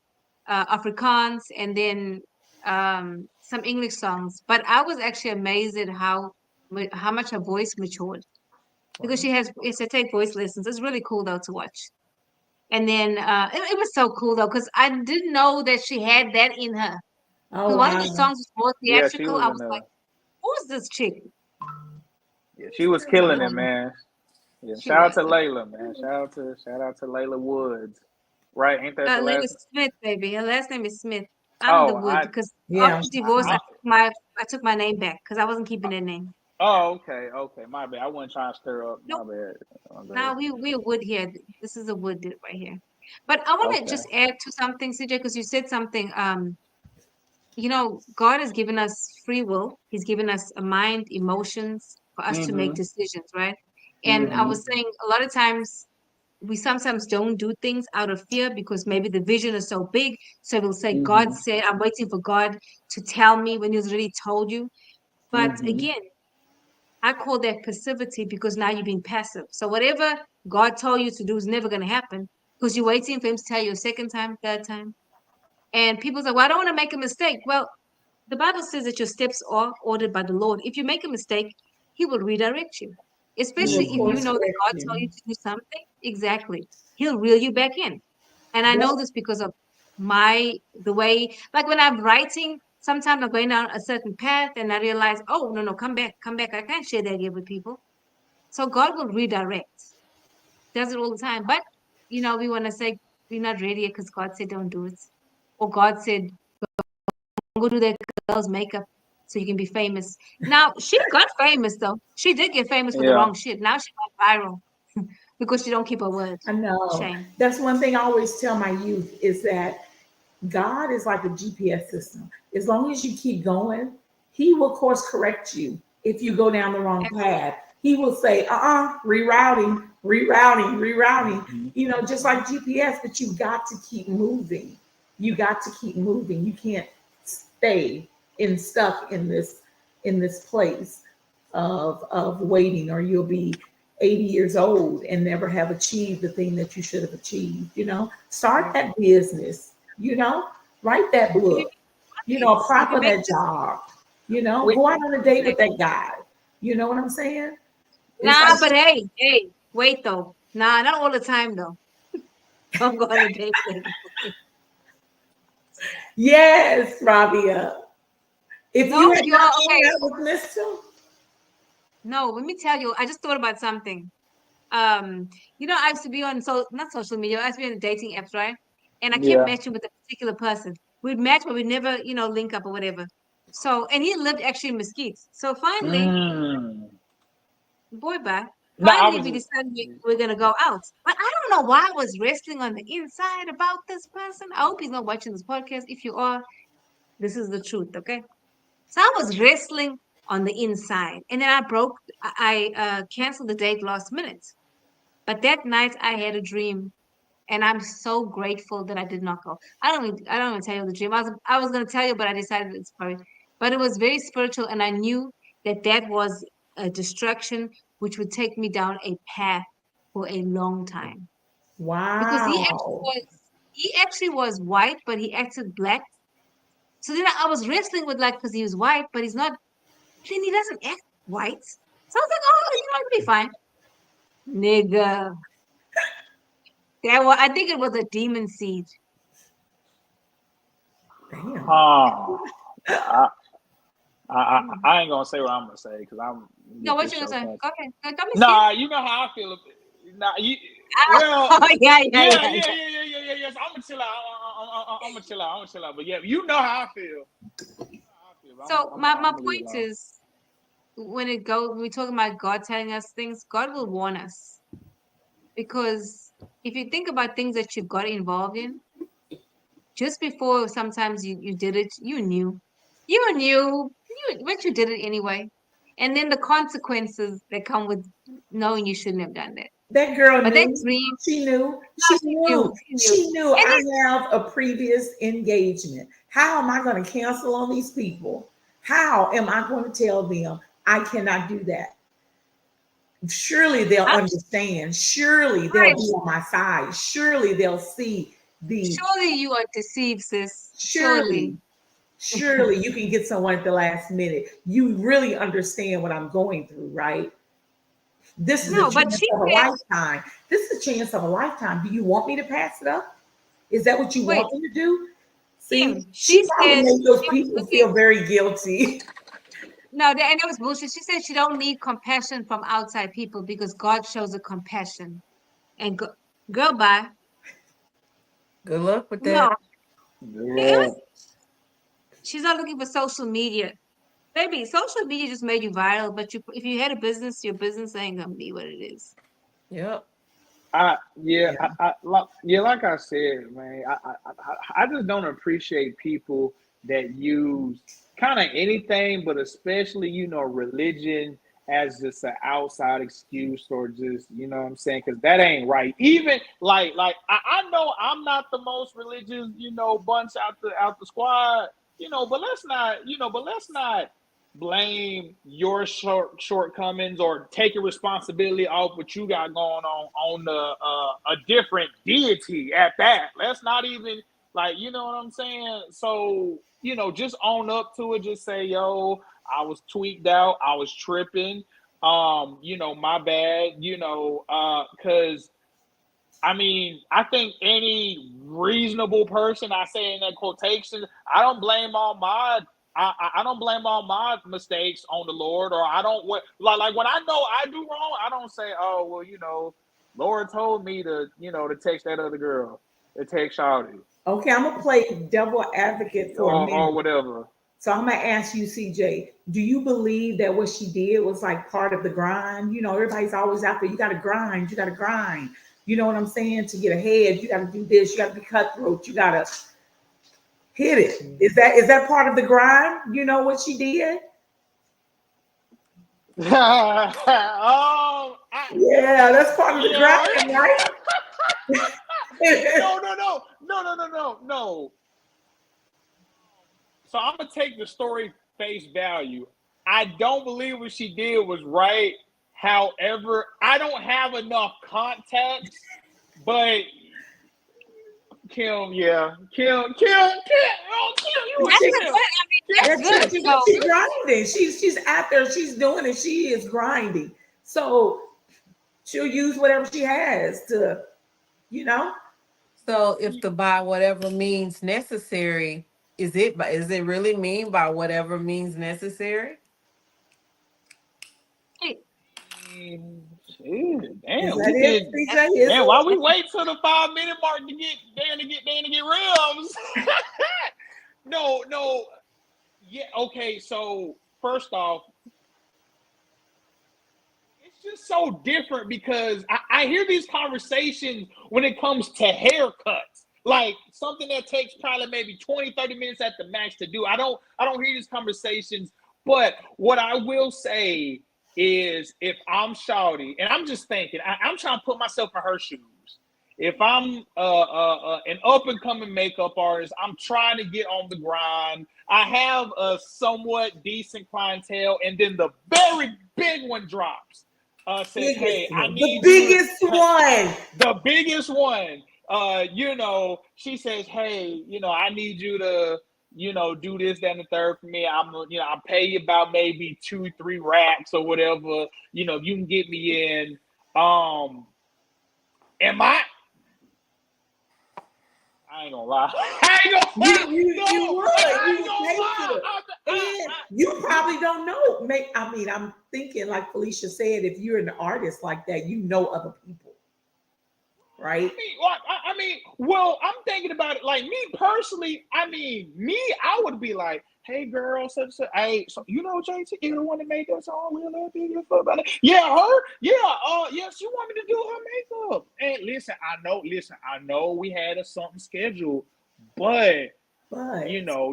Afrikaans, and then some English songs. But I was actually amazed at how much her voice matured because she has to take voice lessons. It's really cool though to watch. And then it was so cool though because I didn't know that she had that in her. Oh Because one of the wow. songs was more Yeah, she theatrical. was I in was like, who's this chick? yeah, she was So killing it, anyway, man. Yeah, she shout out was. to Layla, man. Shout out to Layla Woods. Right? Ain't that the Layla last? Smith, baby. Her last name is Smith. I'm the Oh, Wood because Yeah. after divorce, I I took my name back because I wasn't keeping that name. okay. My bad. I wasn't trying to stir up. Nope. My bad. My bad. Now we're Wood here. This is a Wood right here. But I want to Okay. just add to something, CJ, because you said something. God has given us free will. He's given us a mind, emotions for us to make Mm-hmm. decisions, right? And I Mm-hmm. was saying a lot of times we sometimes don't do things out of fear because maybe the vision is so big. So we'll say, God Mm-hmm. said, I'm waiting for God to tell me when He's already told you. But Mm-hmm. again, I call that passivity because now you're being passive. So whatever God told you to do is never going to happen because you're waiting for Him to tell you a second time, third time. And people say, well, I don't want to make a mistake. Well, the Bible says that your steps are ordered by the Lord. If you make a mistake, He will redirect you, He will especially if you course know that correct God told you you. to do something. Exactly. He'll reel you back in. And I know Yep. this because of the way, like when I'm writing, sometimes I'm going down a certain path and I realize, oh, no, no, come back, come back. I can't share that here with people. So God will redirect, does it all the time. But, we want to say we're not ready because God said don't do it. Or God said, go do that girl's makeup so you can be famous. Now, she got famous though. She did get famous for the Yeah. wrong shit. Now she went viral because she don't keep her word. I know. Shame. That's one thing I always tell my youth is that God is like a GPS system. As long as you keep going, He will course correct you if you go down the wrong path. He will say, rerouting, rerouting, rerouting, Mm-hmm. just like GPS, but you got to keep moving. You got to keep moving. You can't stay stuck in this place of waiting, or you'll be 80 years old and never have achieved the thing that you should have achieved. Start that business, write that You can book, be right. apply You can for make that this job, We go out on a date with that guy. You know what I'm saying? It's nah, like, but hey, wait though. Nah, not all the time though. Don't go on a date with him. yes, Rabia. If you No, had you're not done okay. that with Mr. No, let me tell you, I just thought about something. I used to be on not social media, I used to be on dating apps, right? And I kept Yeah. matching with a particular person. We'd match, but we'd never, link up or whatever. So, and he lived actually in Mesquite. So finally, Mm. boy, bye. No, I Finally, was we just. decided we're gonna go out. But I don't know why I was wrestling on the inside about this person. I hope he's not watching this podcast. If you are, this is the truth, okay? So I was wrestling on the inside, and then I canceled the date last minute. But that night I had a dream, and I'm so grateful that I did not go. I don't even tell you the dream. I was gonna tell you, but I decided it's probably. But it was very spiritual, and I knew that was a distraction which would take me down a path for a long time. Because Wow. he actually was white, but he acted black. So then I was wrestling with like because he was white, but he's not. Then he doesn't act white. So I was like, oh, it'll be fine, nigga. I think it was a demon seed. Damn. Oh, I ain't gonna say what I'm gonna say because I'm No, get what this you show gonna say? canceled. Go ahead. Don't be scared. Nah, you know how I feel. Nah, you. Well, Oh, yeah. yeah. So I'm gonna chill out. I'm gonna chill out. I'm gonna chill out. But yeah, you know how I feel. You know how I feel. But So I'm my gonna leave it point alone. is when we talk about God telling us things, God will warn us. Because if you think about things that you got involved in, just before sometimes you did it, you knew. But you did it anyway. And then the consequences that come with knowing you shouldn't have done that. That girl But that knew. dream, She knew. no, She she knew. knew. She knew. She knew And I it's have a previous engagement. How am I going to cancel on these people? How am I going to tell them I cannot do that? Surely they'll I'm understand. Surely they'll right. be on my side. Surely they'll see the, Surely you are deceived, sis. surely, Surely. surely you can get someone at the last minute. You really understand what I'm going through, right? This is a No, but chance she of a said, lifetime. This is a chance of a lifetime. Do you want me to pass it up? Is that what you wait, want me to do? See, Kim, she she probably said made those she was people looking. feel very guilty. No, and that was bullshit. She said she don't need compassion from outside people because God shows her compassion. And girl, bye. Good luck with No, that. Yeah. she's not looking for social media. Baby, social media just made you viral, but if you had a business, your business ain't gonna be what it is. Yep. Yeah. Like I said, man, I just don't appreciate people that use kind of anything, but especially religion as just an outside excuse or just what I'm saying, because that ain't right. Even like I know I'm not the most religious bunch out the squad, but let's not blame your shortcomings or taking responsibility off what you got going on a different deity at that. Let's not even you know what I'm saying. So just own up to it. Just say, yo, I was tweaked out. I was tripping. My bad. Because I mean, I think any reasonable person, I say in that quotation, I don't blame all my I don't blame all my mistakes on the Lord, or I don't like when I know I do wrong, I don't say, oh well, Lord told me to text that other girl, to text Shawty, Okay, I'm gonna play devil advocate for a or minute. whatever. So I'm gonna ask you, CJ, do you believe that what she did was like part of the grind? Everybody's always out there. You gotta grind, you gotta grind. You know what I'm saying? To get ahead, you gotta do this, you gotta be cutthroat, you gotta hit it. Is that part of the grind? You know what she did? Yeah, that's part of the Yeah. grind, right? No. So I'm gonna take the story face value. I don't believe what she did was right. However, I don't have enough context. But Kim, yeah, Kim, you That's ain't She, a good. Kim. I mean, yeah, that's good. So she's grinding. She's out there. She's doing it. She is grinding. So she'll use whatever she has to, you know. So if the by whatever means necessary, is it really mean by whatever means necessary? hey, Shit, Is damn, that we it, did. CJ? Is Man, it? why we wait till the 5 minute mark to get rims? No. Yeah, okay. So first off, it's just so different because I hear these conversations when it comes to haircuts. Like something that takes probably maybe 20, 30 minutes at the max to do. I don't hear these conversations. But what I will say is if I'm shawty, and I'm just thinking, I'm trying to put myself in her shoes. If I'm an up and coming makeup artist, I'm trying to get on the grind. I have a somewhat decent clientele, and then the very big one drops. Says, hey, I need the biggest one. The biggest one. She says, hey, I need you to, do this, that, and the third for me. I'll pay you about maybe 2-3 racks or whatever. If you can get me in. Am I ain't gonna lie. I ain't gonna lie. You would. I ain't You gonna lie. and you probably don't know. I'm thinking, like Felicia said, if you're an artist like that, you know other people, right? Well, I'm thinking about it. Like me personally, I would be like, hey girl, hey, so JT, you the one that made that song, we'll let you fuck about it. Yeah, her, yeah, she wanted me to do her makeup. And listen, I know we had something scheduled, but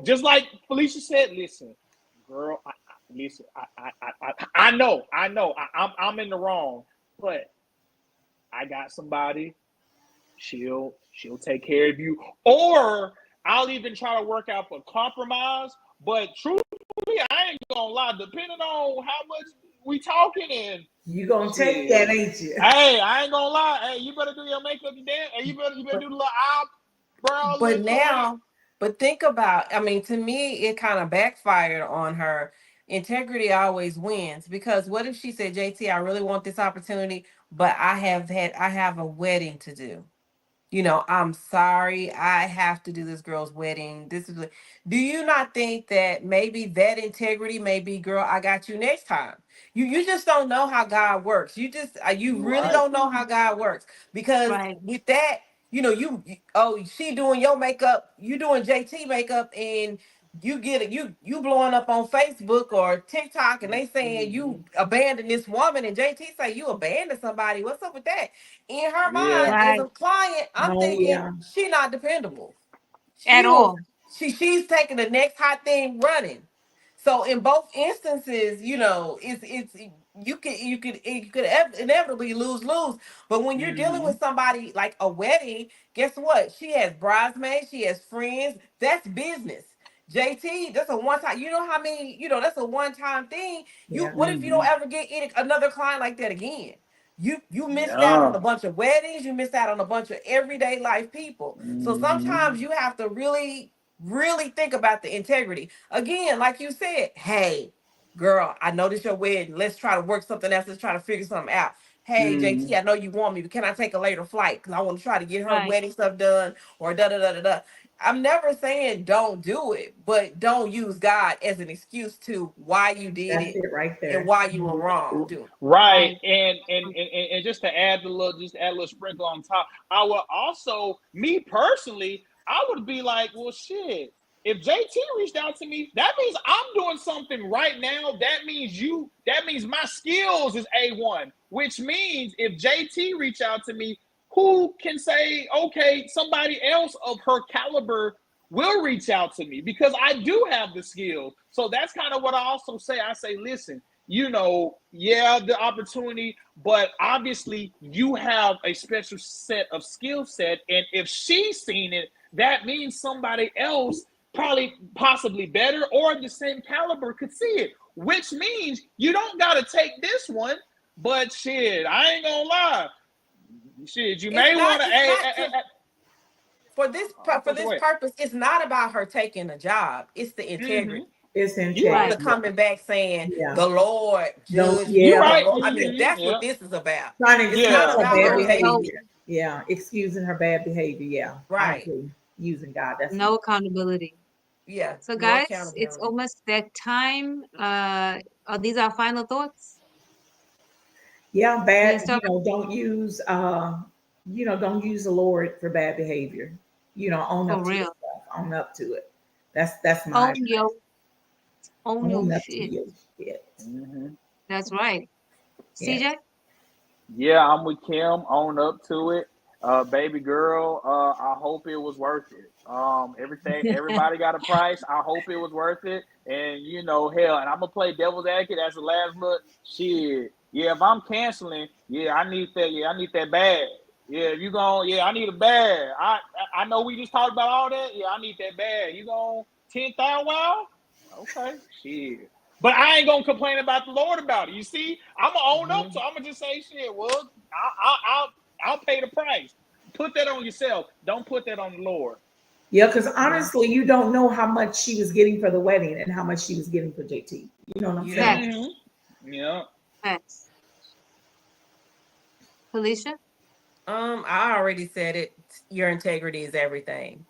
just like Felicia said, listen, girl, I know, I'm in the wrong, but I got somebody. She'll take care of you, or I'll even try to work out a compromise. But truthfully, I ain't gonna lie. Depending on how much we talking, and you gonna take that, ain't you? Hey, I ain't gonna lie. Hey, you better do your makeup today, and you better do the little eyebrow. But think about. To me, it kind of backfired on her. Integrity always wins, because what if she said, JT, I really want this opportunity, but I have a wedding to do. I'm sorry, I have to do this girl's wedding. Do you not think that maybe that integrity may be, girl, I got you next time? You just don't know how God works. You really don't know how God works, because with that, she doing your makeup, you doing JT makeup, and you get it, you blowing up on Facebook or TikTok, and they saying you abandoned this woman, and JT say you abandoned somebody. What's up with that? In her mind, as a client, I'm thinking she not dependable. At all. She's taking the next hot thing running. So in both instances, it's you could inevitably lose. But when you're dealing with somebody like a wedding, guess what? She has bridesmaids, she has friends. That's business. JT, that's a one time. You know how many? That's a one time thing. What if you don't ever get another client like that again? You missed out on a bunch of weddings. You missed out on a bunch of everyday life people. So sometimes you have to really, really think about the integrity. Again, like you said, hey, girl, I noticed your wedding. Let's try to work something else. Let's try to figure something out. Hey, JT, I know you want me, but can I take a later flight? Because I want to try to get her wedding stuff done, or da da da da da. I'm never saying don't do it, but don't use God as an excuse to why you did That's it right there. and why you were wrong. Right. And just to add a little sprinkle on top, I would also, me personally, I would be like, well, shit. If JT reached out to me, that means I'm doing something right now. That means my skills is A1, which means if JT reached out to me, who can say, okay, somebody else of her caliber will reach out to me because I do have the skills. So that's kind of what I also say. I say, listen, the opportunity, but obviously you have a special set of skill set. And if she's seen it, that means somebody else possibly better or the same caliber could see it, which means you don't got to take this one, but shit, I ain't gonna lie. Shit, you may want to. For this purpose, it's not about her taking a job. It's the integrity. It's integrity. You are coming back saying the Lord judge. You're right. That's what this is about. It's not about bad behavior. Yeah, excusing her bad behavior. Yeah, right. Using God. That's no accountability. Yeah. So guys, it's almost that time. Are these our final thoughts? Yeah, Yeah, bad, so don't use don't use the Lord for bad behavior. Own for up to real, yourself. Own up to it. That's own my your own your own up to shit. your shit. Hmm. That's right. Yeah. CJ? Yeah, I'm with Kim. Own up to it. Baby girl, I hope it was worth it. Everybody got a price. I hope it was worth it. And hell, and I'm gonna play devil's advocate as the last look. Shit, yeah. If I'm canceling, yeah, I need that. Yeah, I need that bag. Yeah, if you gon' yeah, I need a bag. I know we just talked about all that. Yeah, I need that bag. You gon' 10,000 wow? Okay, shit. But I ain't gonna complain about the Lord about it. You see, I'm gonna own up, Mhm. so I'm gonna just say, shit. Well, I'll pay the price. Put that on yourself. Don't put that on the Lord. Yeah, because Yeah. honestly, you don't know how much she was getting for the wedding and how much she was getting for JT. You know what I'm You saying? don't. Hmm. Facts. Yeah. Facts. Felicia? I already said it. Your integrity is everything.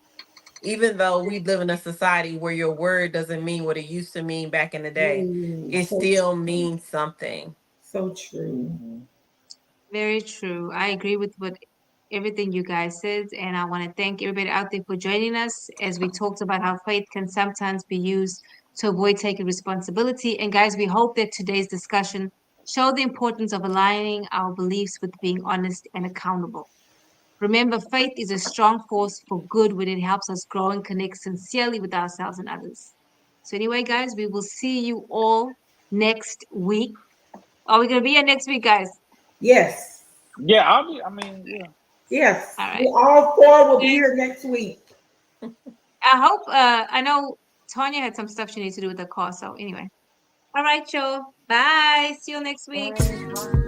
Even though we live in a society where your word doesn't mean what it used to mean back in the day, Ooh, it so still true. means something. So true. Hmm. Very true. I agree with what everything you guys said, and I want to thank everybody out there for joining us as we talked about how faith can sometimes be used to avoid taking responsibility. And guys, we hope that today's discussion showed the importance of aligning our beliefs with being honest and accountable. Remember, faith is a strong force for good when it helps us grow and connect sincerely with ourselves and others. So anyway, guys, we will see you all next week. Are we gonna be here next week, guys? Yes. Yeah, I'll be. I mean, yeah. Yes. All We right. all four will be here next week. I hope, I know Tanya had some stuff she needs to do with the car. So anyway. All right, y'all. Bye. See you next week. Bye.